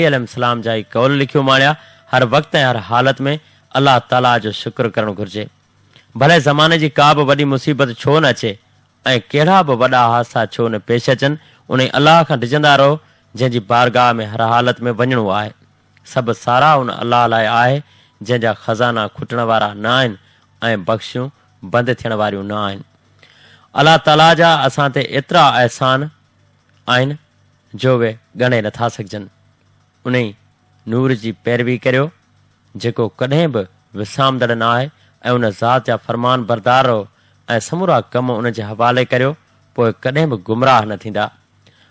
अलैहिस्सलाम जा कौल लिखियो माणिया हर वक्त हर हालत में अल्लाह ताला जो शुक्र करणु घुर्जे। भले ज़माने जी का बि वॾी मुसीबत छो न अचे ऐं कहिड़ा बि वॾा हादसा छो न पेश अचनि, उन अल्लाह खां डिॼंदा रहो जंहिंजी बारगाह में हर हालत में वञणो आहे। सभु सारा उन अल्लाह लाइ आहे जंहिंजा खज़ाना खुटण वारा न आहिनि ऐं बख़्शियूं बंदि थियण वारियूं न आहिनि। अल्लाह ताला जा असां ते एतिरा अहसान आहिनि जो उहे ॻणे नथा सघजनि। उन नूर जी पैरवी करियो जेको कॾहिं बि विसामदड़ न आहे ऐं उन ज़ात जा फरमान बरदार रहो ऐं समूरा कम उन जे हवाले करियो, पोइ कॾहिं बि गुमराह न थींदा।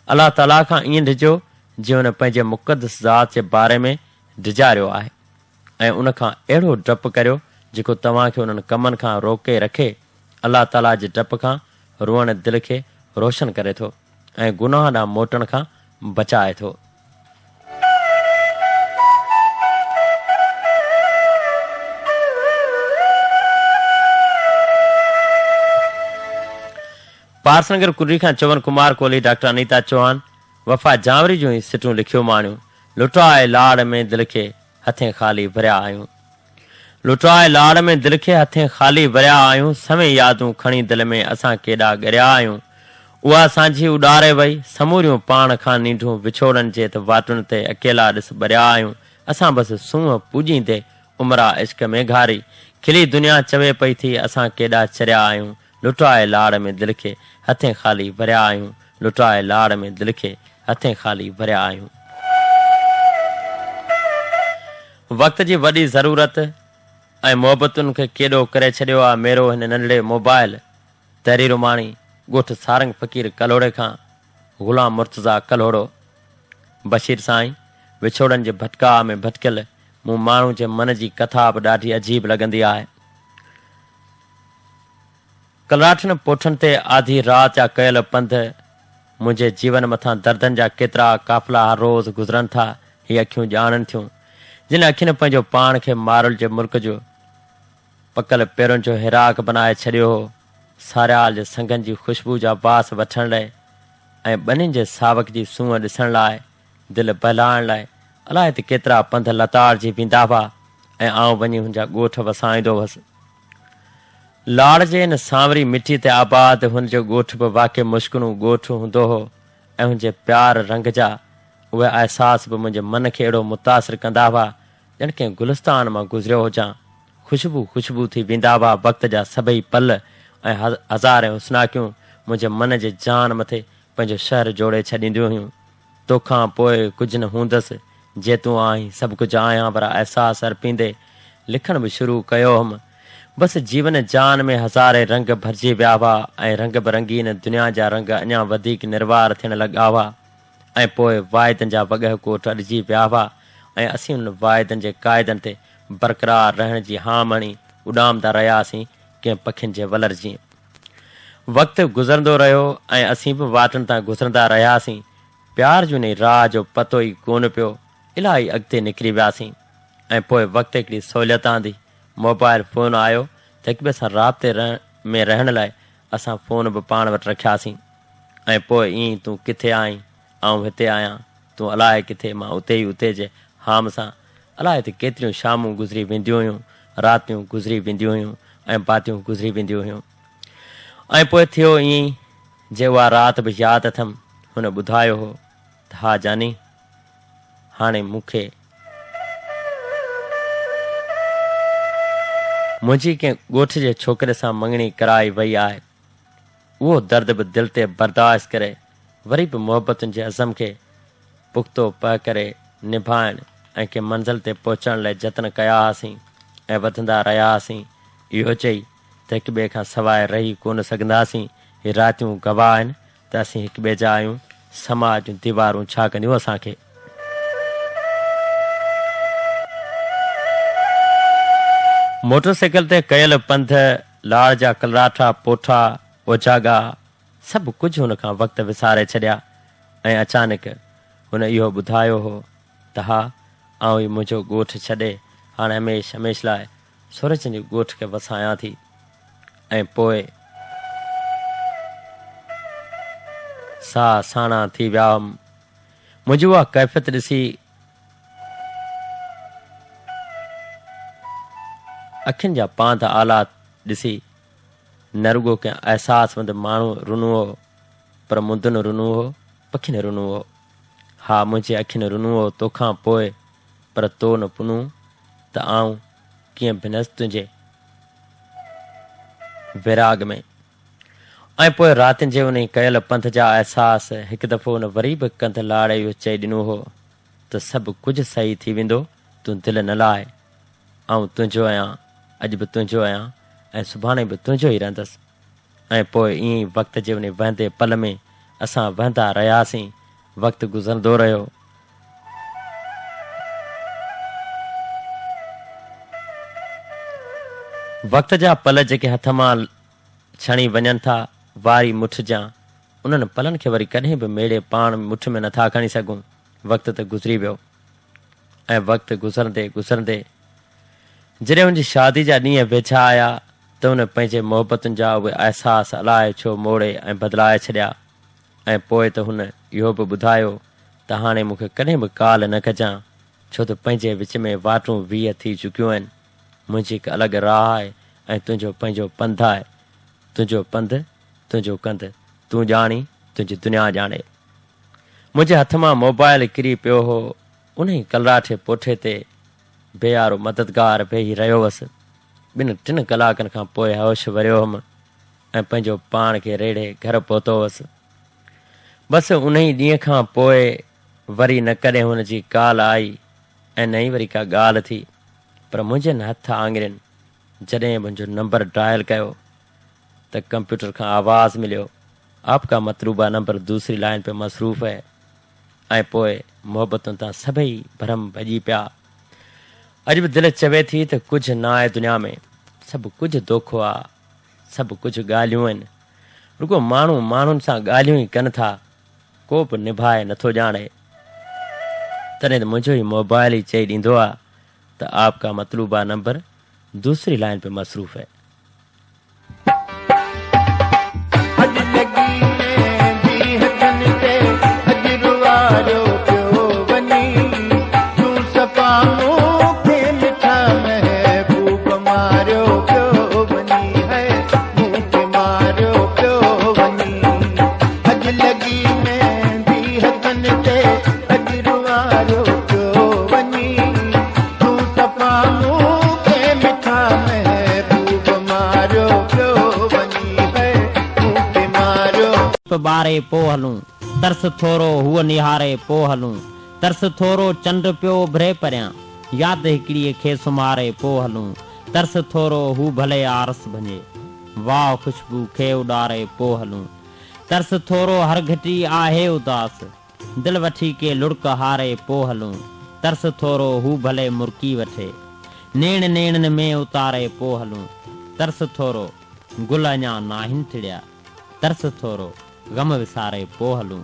अल्लाह ताला खां ईअं डिॼो जीअं उन पंहिंजे मुक़दस ज़ात जे बारे में डिॼारियो आहे ऐं उन खां अहिड़ो डपु करियो जेको तव्हांखे उन्हनि कमनि खां रोके रखे। अल्लाह ताला जे डप खां रुअण दिलि खे रोशन करे थो ऐं गुनाह ॾांहुं मोटण खां बचाए थो। पारसनगर कुर्री खां चवन कुमार कोहली डॉक्टर अनीता चौहान वफ़ा जावरी जूं ई सिटूं लिखियो माणियूं। लुटाए लाड़ में दिलि खे हथें ख़ाली भरिया आहियूं। लुटाए लाड़ में दिलि खे हथें ख़ाली भरिया आहियूं। समय यादूं खणी दिलि में असां केॾा ॻरिया आहियूं। उहा असांजी उॾारे वई समूरियूं पाण खां नींढूं विछोड़नि जे त वाटुनि ते अकेला ॾिस भरिया आहियूं। असां बसि सूंहं पूॼींदे उमिरा इश्क में घारी खिली दुनिया चवे पई थी असां केॾा चरिया आहियूं। लुटाए लाड़ में दिलि खे हथें ख़ाली भरिया आहियूं। लुटाए लाड़ में दिलि खे हथें ख़ाली भरिया आहियूं। वक़्त जी वॾी ज़रूरत ऐं मोहबतुनि खे केॾो करे छॾियो आहे मेरो हिन नंढड़े मोबाइल। तहरीर माणी ॻोठ सारंग फ़क़ीर कलोड़े खां ग़ुलाम मुर्तज़ा कलोड़ो। बशीर साईं विछोड़नि जे भटकाव में भटकियल मूं माण्हू जे मन जी कथा बि ॾाढी अजीब लॻंदी आहे। कलराठनि पोठनि ते आधी राति जा कयल पंध मुंहिंजे जीवन मथां दर्दनि जा केतिरा काफ़िला हर रोज़ गुज़रनि था। हीअ अखियूं ॼाणनि थियूं जिन अखियुनि पंहिंजो पाण खे मारुल जे मुल्क जो पकल पेरनि जो हिराक बनाए छॾियो हो। सारियाल जे संगनि जी ख़ुशबू जा बास वठण लाइ ऐं ॿनिनि जे सावक जी सूंहं ॾिसण लाइ दिलि बहलाइण लाइ अलाए त केतिरा पंध लताड़जी वेंदा हुआ ऐं आउं वञी हुनजा ॻोठ वसाईंदो हुअसि। लाड़ जे हिन सांवरी मिटी ते आबाद हुनजो ॻोठ बि वाक़ई मुश्किलूं ॻोठ हूंदो हो ऐं हुनजे प्यार रंग जा उहे अहसास बि मुंहिंजे मन खे अहिड़ो मुतासिर कंदा हुआ ॼण कंहिं गुलिस्तान मां गुज़रियो हुजां। ख़ुशबू थी वेंदा हुआ वक़्त जा सभई पल ऐं हज़ार हुस्नाकियूं मुंहिंजे मन जे जान मथे पंहिंजो शहर जोड़े छॾींदियूं हुयूं। तोखां पोइ कुझु न हूंदसि जे तूं आहीं सभु कुझु आहियां पर अहसास अर्पींदे लिखण बि शुरू कयो हुअमि। बसि जीवन जान में हज़ारे रंग भरिजी विया हुआ ऐं रंग बिरंगीन दुनिया जा रंग अञा वधीक निर्वार थियण लॻा हुआ ऐं पोइ वाइदनि जा वॻह कोट अॾिजी विया हुआ ऐं असीं उन वाइदनि जे क़ाइदनि ते बरक़रार रहण जी हाम हणी उॾामंदा रहियासीं कंहिं पखियुनि जे वलर जी। वक़्तु गुज़रंदो रहियो ऐं असीं बि वाटनि तां गुज़रंदा रहियासीं। प्यार जो न राह जो पतो ई कोन पियो। इलाही अॻिते निकिरी वियासीं ऐं पोइ वक़्तु हिकिड़ी सहूलियत आंदी। मोबाइल फ़ोन आयो त हिक ॿिए सां राब्ते में रहण लाइ असां फ़ोन बि पाण वटि रखियासीं ऐं पोइ ईअं तूं किथे आहीं आउं हिते आहियां तूं अलाए किथे मां उते ई उते जे हाम सां अलाए त केतिरियूं शामूं गुज़री वेंदियूं हुयूं रातियूं गुज़री वेंदियूं हुयूं ऐं बातियूं गुज़री वेंदियूं हुयूं ऐं पोइ थियो ईअं जे उहा राति बि यादि अथमि। हुन ॿुधायो हो त हा जानी हाणे मूंखे मुंहिंजी कंहिं ॻोठ जे छोकिरे सां मङणी कराई वई आहे। उहो दर्द बि दिलि ते बर्दाश्त करे वरी बि मोहबतुनि जे अज़म खे पुख़्तो पह करे निभाइण ऐं कंहिं मंज़िल ते पहुचण लाइ जतन कया हुआसीं ऐं वधंदा रहिया हुआसीं इहो चई त हिक ॿिए खां सवाइ रही कोन सघंदासीं। हे रातियूं गवाह आहिनि त असीं हिक ॿिए जा आहियूं। समाज जूं दीवारूं छा कंदियूं असांखे। मोटरसाइकिल ते कयल पंध लाड़ जा कलराठा पोठा ओजागा सभु कुझु हुन खां वक़्तु विसारे छॾिया ऐं अचानक हुन इहो ॿुधायो हो त हा आउं ई मुंहिंजो ॻोठ छॾे हाणे हमेशह लाइ सूरज जे ॻोठ खे वसायां थी। ऐं पोइ साह साणा थी विया हुअमि। मुंहिंजी उहा कैफ़ियत ॾिसी अखियुनि जा पांध आला ॾिसी न रुगो कंहिं अहसासमंद माण्हू रुनो हो, पर मुंदुनि रुनो हो, पखियुनि रुनो हो। हा, मुंहिंजे अखियुनि रुनो हो तोखां पोइ, पर तो न पुनूं त आऊं कीअं भिनसि तुंहिंजे विराग में। ऐं पोइ रातिनि जे उन कयल पंथ जा अहसास हिकु दफ़ो उन वरी बि कंध लाड़े इहो चई ॾिनो हो त सभु कुझु सही थी वेंदो, तूं दिलि न लाहे। आऊं तुंहिंजो आहियां, अॼु बि तुंहिंजो आहियां ऐं सुभाणे बि तुंहिंजो ई रहंदसि। ऐं पोइ ईअं ई वक़्त जे उन वहंदे पल में असां वहंदा रहियासीं, वक़्तु गुज़रंदो रहियो। वक़्त जा पल जेके हथ मां छणी वञनि था वारी मुठ जा, उन्हनि पलनि खे वरी कॾहिं बि मेड़े पाण मुठ में नथा खणी सघूं। वक़्तु त गुज़री वियो। ऐं वक़्तु गुज़रंदे गुज़रंदे जॾहिं हुनजी शादी जा ॾींहं वेझा आया त हुन पंहिंजे मोहबतुनि जा उहे अहसास अलाए छो मोड़े ऐं बदिलाए छॾिया। ऐं पोइ त हुन इहो बि ॿुधायो त हाणे मूंखे कॾहिं बि काल न कजां, छो त पंहिंजे विच में वाटूं 20 थी चुकियूं आहिनि। मुंहिंजी हिकु अलॻि राह आहे ऐं तुंहिंजो पंहिंजो पंध आहे। तुंहिंजो पंध, तुंहिंजो कंध, तूं ॼाणी, तुंहिंजी दुनिया ॼाणे। मुंहिंजे हथ मां मोबाइल किरी पियो हो। उन ई कलराठे पोठे ते बेयारो मददगार वेही रहियो हुअसि। 2-3 कलाकनि खां पोइ होश वरियो हुअमि ऐं पंहिंजो पाण खे रेड़े घर पहुतो हुअसि। बसि उन ई ॾींहं खां पोइ वरी न कॾहिं हुनजी काल आई ऐं न ई वरी का ॻाल्हि थी। पर मुंहिंजे हथ आङिरियुनि जॾहिं मुंहिंजो नंबर डायल कयो त कंप्यूटर खां आवाज़ मिलियो, आपका मतलूबा नंबर दूसरी लाइन पे मसरूफ़ है। ऐं पोइ मोहबतुनि तां सभई भरम भॼी पिया। अॼु बि दिलि चवे थी त कुझु न आहे दुनिया में, सभु कुझु दोखो आहे, सभु कुझु ॻाल्हियूं आहिनि। रुगो माण्हू माण्हुनि सां ॻाल्हियूं ई कनि था, को बि निभाए नथो ॼाणे। तॾहिं त मुंहिंजो ई मोबाइल ई चई ॾींदो आहे त आपका मतलूबा नंबर दूसरी लाइन पे मसरूफ़ है। बारे पो हलूं, तरस थोरो हुअ निहारे पो हलूं, तरस थोरो चंड पियो उभरे परियां, यादि हिकिड़ीअ खे सुम्हारे पो हलूं, तरस थोरो हू भले आरस भञे, वाह खुशबू खे उॾारे पो हलूं, तरस थोरो हर घटी आहे उदास, दिल वठी के लुड़क हारे पो हलूं, तरस थोरो हू भले मुर्की वठे, नेण नेणनि में उतारे पो हलूं, तरस थोरो गुल अञा नाहिनि टिड़िया, तरस थोरो गम विसारे पो हलूं,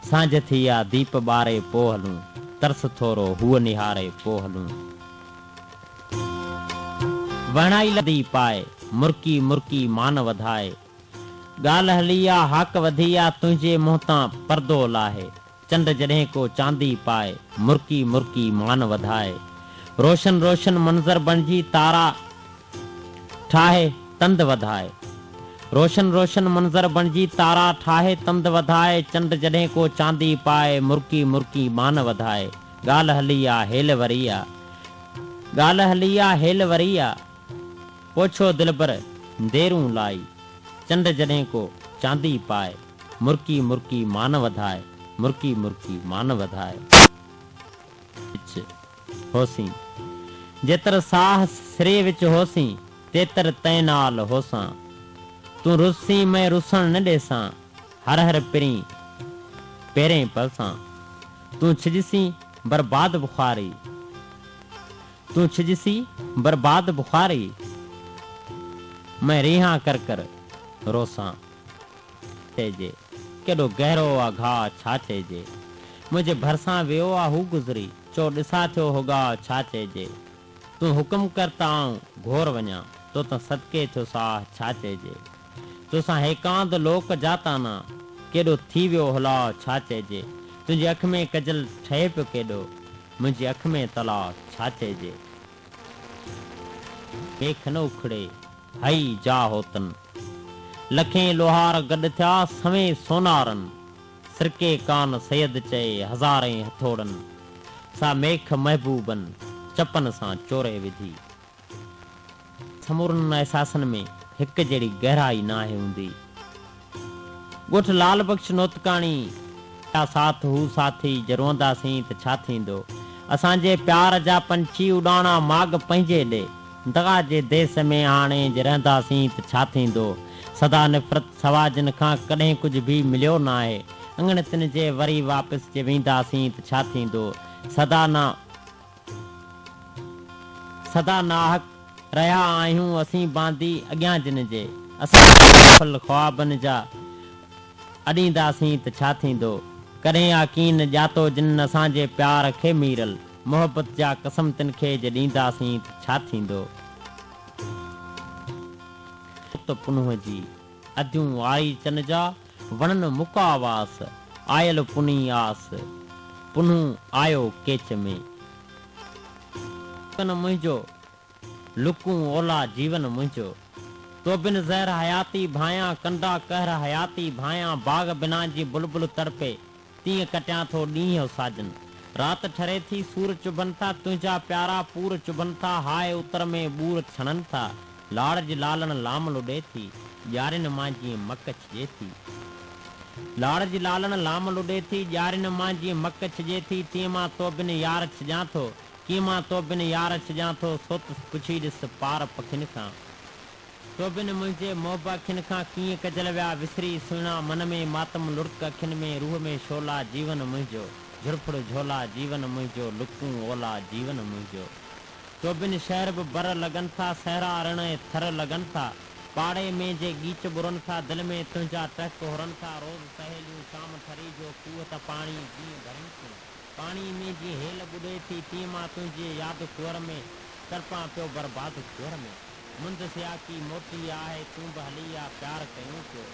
सांझ थी या दीप ॿारे पो हलूं, तरस थोरो हुअ निहारे पो हलूं। वणाई लदी पाए मुर्की मुर्की मान वधाए, ॻाल्हि हली आ हाक वधी आ तुंहिंजे मुंहं तां पर्दो लाहे, चंड जॾहिं को चांदी पाए मुर्की मुर्की मान वधाए, रोशन रोशन मंज़र बणिजी तारा ठाहे तंद वधाए, रोशन रोशन मंज़र बणिजी तारा ठाहे तंद वधाए, चंड जॾहिं को चांदी पाए मुर्की मुर्की मान वधाए, ॻाल्हि हली आ हेल वरी आ, ॻाल्हि हली आ हेल वरी आ, पोछो दिलबर देरूं लाई, चंड जॾहिं को चांदी पाए मुर्की मुर्की मान वधाए, मुर्की मुर्की मान वधाए। होसी जेतर साह सिरे विच होसी, तेतर तै नाल होसां, तूं रुसी मैं रुसण न ॾेसां, हर हर पिरी पहिरें पलसां, तूं छिजसी बर्बाद बुखारी, तूं छिजसी बर्बाद बुखारी, मैं रिहा कर कर रोसां, चइजे केॾो गहरो आ घाह छा चइजे, मुंहिंजे भरिसां वियो आ हू गुज़री, चो ॾिसां थियो होगा छा चइजे, तूं हुकुम कर त आऊं घोर वञा, तो त सदके थियो साह छा चइजे, तोसां हेकांद लोक जाताना, केॾो थी वियो हुलाउ छा चइजे, तुंहिंजी अख में कजल ठहे पियो केॾो, मुंहिंजी अख में तलाउ छा चइजे। मेख न उखड़े हई जा होतन। लखें लोहार गॾु थिया सवें सोनारन, सिरके कान सैयद चए हज़ारें हथोड़न। सा मेख महबूबन चपन सां चोरे विधी। समूरनि एहसासनि में हिक जहिड़ी गहराई नाहे हूंदी। ॻोठ लाल बख्श नोतकाणी साथ हू साथी जरोंदासीं त छा थींदो। असांजे प्यार जा पंछी उॾाणा माग पंहिंजे ॾे, दगा जे देस में हाणे जे रहंदासीं त छा थींदो। सदा निफ़रत सवा जिन खां कॾहिं कुझु बि मिलियो न आहे। अंगणतिन जे वरी वापसि जे वेंदासीं त छा थींदो। सदा नाहक रहिया आहियूं असीं बांदी अॻियां जिन जे। असां ख्वाबनि जा अॾींदासीं त छा थींदो। कॾहिं यकीन ॼातो जिन असांजे प्यार खे मीरल, मोहबत जा कसम तिन खे जे ॾींदासीं त छा थींदो। पुनुह जी अधूं आई चन जा वणन मुकावास, आयल पुनी आस पुनुह आयो केच में। मुंहिंजो लुकूं ओला जीवन मुंहिंजो, तो बिन ज़हर हयाती भायां कंदा कहर हयाती भायां। बाग बिना जी बुलबुल तड़पे तीअं कटियां थो ॾींहं साजन। रात ठरे थी सूर चुभन था तुंहिंजा प्यारा पूर चुभन था। हाय उतर में बूर छणन था, लाड़ जी लालन लाम लुॾे थी ॼारिन मां जीअं मक छिजे थी। लाड़ जी लालन लाम लुॾे थी ॼारिन मां जीअं मक छिजे थी। तीअं मां तो बिन यार छिजां थो, कीअं मां तो बिन यार छिजां थो। सोत पुछी ॾिस पार पखियुनि खां, तो बिन मुंहिंजे मोहब अखियुनि खां कीअं कजल विया विसरी सुहिणा। मन में मातम लुड़क अखियुनि में, रूह में शोला जीवन मुंहिंजो। झुरफड़ झोला जीवन मुंहिंजो, लुकूं ओला जीवन मुंहिंजो। तो बिन शहर बि बर लॻनि था, सहरा रण थर लॻनि था। पाड़े में जे गीच बुरनि था, दिलि में तुंहिंजा टहक हुरनि था। रोज़ सहेलियूं शाम थरी जो खूह त पाणी जीअं भरनि थियूं। पाणी में जीअं हेल ॿुॾे थी तीअं मां तुंहिंजी यादि कुंवर में तड़पां पियो बर्बाद कुंवर में। मुंद सिया की मोटी आहे तूं बि हली आ प्यार कयूं पियो।